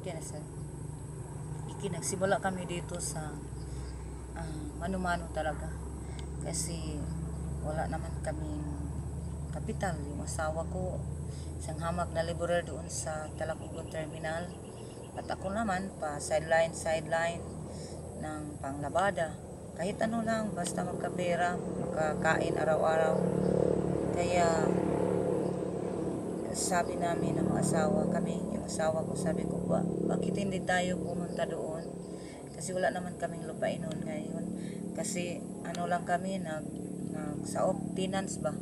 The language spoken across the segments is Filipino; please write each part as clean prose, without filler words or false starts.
Kaya sa nagsimula kami dito sa mano-mano talaga. Kasi wala naman kaming kapital. Yung asawa ko, isang hamak na laborer doon sa Talakugon Terminal. At ako naman, pa sideline ng panglabada. Kahit ano lang, basta magkapera, makakain araw-araw. Kaya sabi namin ng yung asawa ko, sabi ko, bakit hindi tayo pumunta doon? Kasi wala naman kaming lupain noon ngayon. Kasi ano lang kami, saop, tenants ba?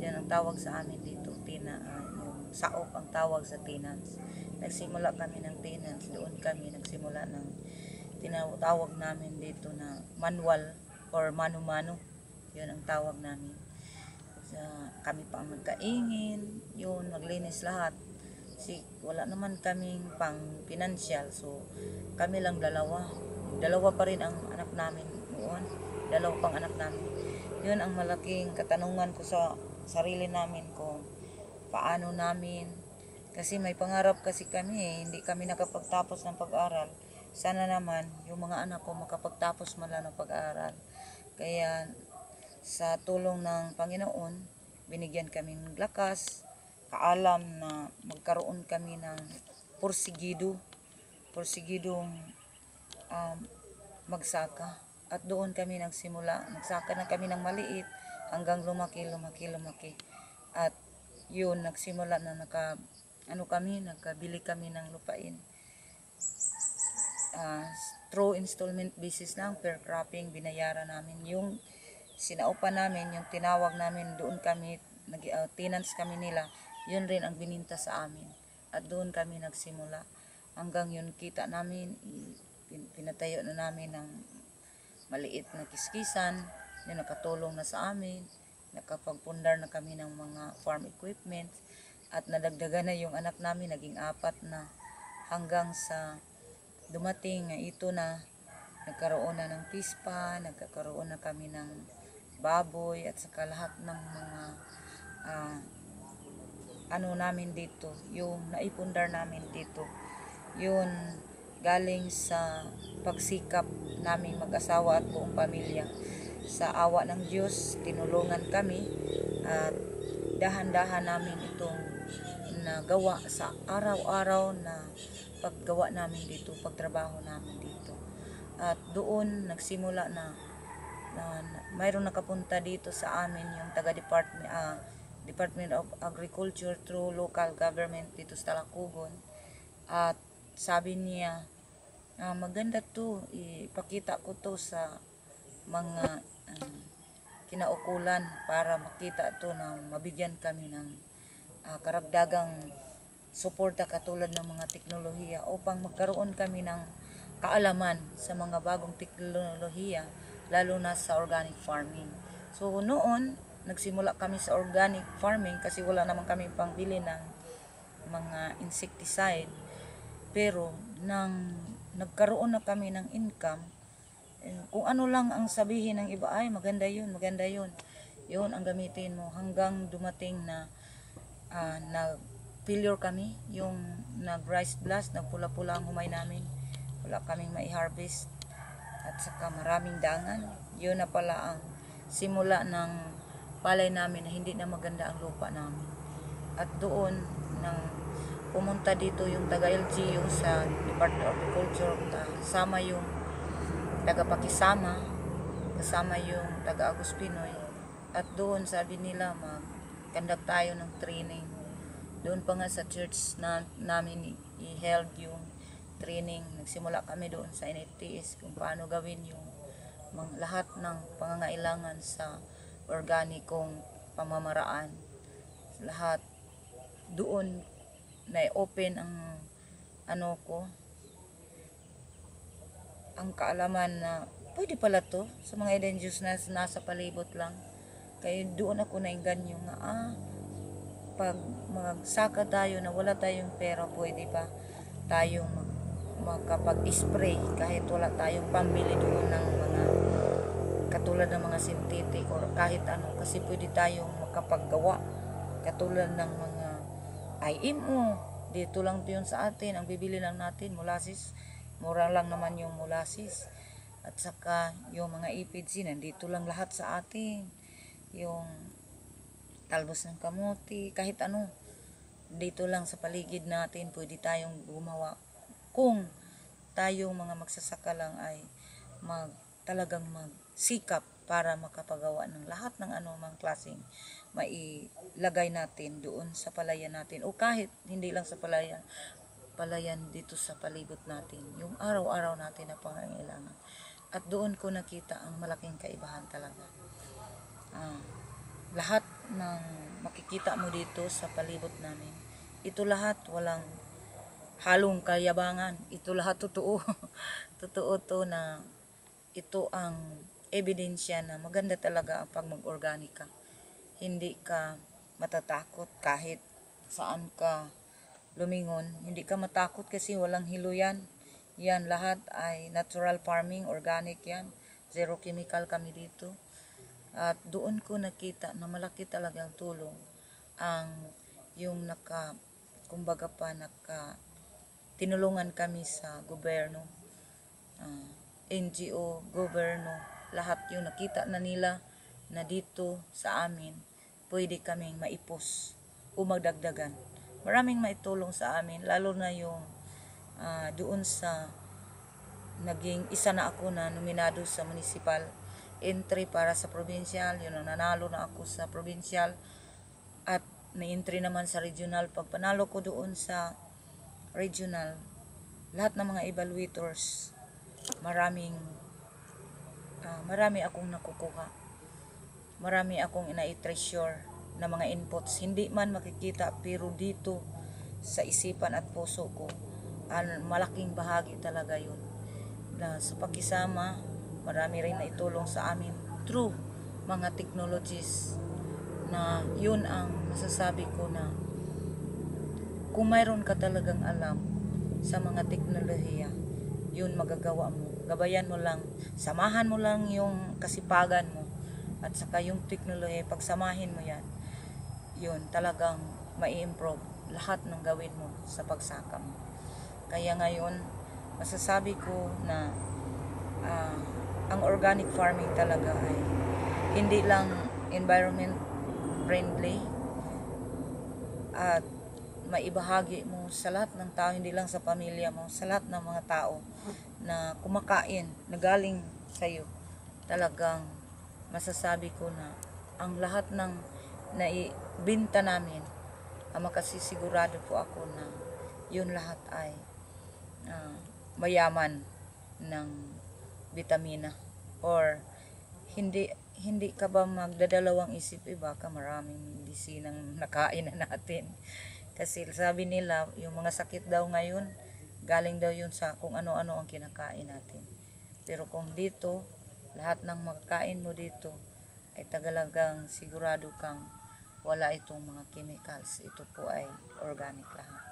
Yan ang tawag sa amin dito, yung saop ang tawag sa tenants. Nagsimula kami ng tenants, doon kami nagsimula ng tinatawag namin dito na manual or mano-mano. Yun ang tawag namin. Kami pa ang magkaingin, yun, maglinis lahat. Wala naman kaming pang financial, so kami lang dalawa pa rin ang anak namin noon, dalawa pang anak namin. Yun ang malaking katanungan ko sa sarili namin, kung paano namin, kasi may pangarap kasi kami hindi kami nakapagtapos ng pag-aral. Sana naman yung mga anak ko makapagtapos man lang ng pag-aral. Kaya sa tulong ng Panginoon, binigyan kami ng lakas, kaalam na magkaroon kami ng porsigidong magsaka. At doon kami nagsimula, nagsaka na kami ng maliit hanggang lumaki. At yun, nagsimula na nagkabili kami ng lupain. Through installment basis lang, per cropping, binayaran namin. Yung sinaupa namin, yung tinawag namin, doon kami, tenants kami nila, yun rin ang bininta sa amin. At doon kami nagsimula. Hanggang yun kita namin, pinatayo na namin ng maliit na kiskisan, yun nakatulong na sa amin, nakapagpundar na kami ng mga farm equipment, at nadagdagan na yung anak namin, naging 4 na, hanggang sa dumating ito na, nagkaroon na ng pispa, nagkakaroon na kami ng baboy, at saka lahat ng mga namin dito, yung naipundar namin dito, yun galing sa pagsikap namin mag-asawa at buong pamilya. Sa awa ng Diyos, tinulungan kami at dahan-dahan namin itong nagawa sa araw-araw na paggawa namin dito, pagtrabaho namin dito. At doon nagsimula na mayroon nakapunta dito sa amin yung Department of Agriculture through local government dito sa Talakugon. At sabi niya, maganda to, ipakita ko to sa mga kinaukulan para makita to na mabigyan kami ng karagdagang suporta katulad ng mga teknolohiya upang magkaroon kami ng kaalaman sa mga bagong teknolohiya, lalo na sa organic farming. So noon, nagsimula kami sa organic farming kasi wala naman kami pangbili ng mga insecticide. Pero nang nagkaroon na kami ng income, kung ano lang ang sabihin ng iba, ay maganda yun, yun ang gamitin mo, hanggang dumating na failure kami, yung nag-rice blast, nagpula-pula ang humay namin, wala kaming mai-harvest, at saka maraming dangan. Yun na pala ang simula ng palay namin na hindi na maganda ang lupa namin. At doon nang pumunta dito yung taga-LGU sa Department of Agriculture, kasama yung taga-Pakisama, kasama yung taga-Agus Pinoy, at doon sabi nila mag-conduct tayo ng training. Doon pa nga sa church namin i-held yung training. Nagsimula kami doon sa NFTS kung paano gawin yung lahat ng pangangailangan sa organikong pamamaraan. Lahat doon na-open ang kaalaman na pwede pala to sa mga indigenous na nasa palibot lang. Kaya doon ako nainganyo nga, pag magsaka tayo na wala tayong pera, pwede pa tayong makapag-spray kahit wala tayong pambili doon ng mga katulad ng mga synthetic or kahit ano, kasi pwede tayong makapaggawa katulad ng mga IMO, Dito lang yun sa atin. Ang bibili lang natin, molasses. Mura lang naman yung molasses. At saka yung mga ipidsi, nandito lang lahat sa atin. Yung talbos ng kamuti, kahit ano. Dito lang sa paligid natin, pwede tayong gumawa. Kung tayong mga magsasaka lang ay talagang magsikap para makapagawa ng lahat ng anumang klaseng mailagay natin doon sa palayan natin, o kahit hindi lang sa palayan dito sa palibot natin, yung araw-araw natin na pangangailangan. At doon ko nakita ang malaking kaibahan talaga. Lahat ng makikita mo dito sa palibot namin, ito lahat walang halong kayabangan. Ito lahat totoo. Totoo to, na ito ang ebidensya na maganda talaga ang pag mag-organic ka. Hindi ka matatakot kahit saan ka lumingon. Hindi ka matakot kasi walang hilo yan. Yan lahat ay natural farming, organic yan. Zero chemical kami dito. At doon ko nakita na malaki talagang tulong ang yung kumbaga pa tinulungan kami sa gobyerno, NGO, gobyerno, lahat yung nakita na nila na dito sa amin pwede kaming maipos o magdagdagan. Maraming maitulong sa amin, lalo na yung doon sa naging isa na ako na nominado sa municipal entry para sa provincial. Yun, nanalo na ako sa provincial at na-entry naman sa regional. Pag panalo ko doon sa regional, lahat ng mga evaluators, marami akong nakukuha. Marami akong ina-treasure na mga inputs. Hindi man makikita, pero dito sa isipan at puso ko, malaking bahagi talaga yun. Na sa pakisama, marami rin na itulong sa amin through mga technologies, na yun ang masasabi ko na kung mayroon ka talagang alam sa mga teknolohiya, yun magagawa mo. Gabayan mo lang, samahan mo lang yung kasipagan mo at saka yung teknolohiya, pagsamahin mo yan, yun talagang mai-improve lahat ng gawin mo sa pagsaka mo. Kaya ngayon, masasabi ko na ang organic farming talaga ay hindi lang environment friendly, at maibahagi mo sa lahat ng tao, hindi lang sa pamilya mo, sa lahat ng mga tao na kumakain, na galing sa'yo. Talagang masasabi ko na ang lahat ng naibinta namin, makasisigurado po ako na yun lahat ay mayaman ng vitamina. Or hindi ka ba magdadalawang isip, baka maraming medisinang nakain na natin. Kasi sabi nila, yung mga sakit daw ngayon, galing daw yun sa kung ano-ano ang kinakain natin. Pero kung dito, lahat ng makakain mo dito ay tagalagang sigurado kang wala itong mga chemicals. Ito po ay organic lahat.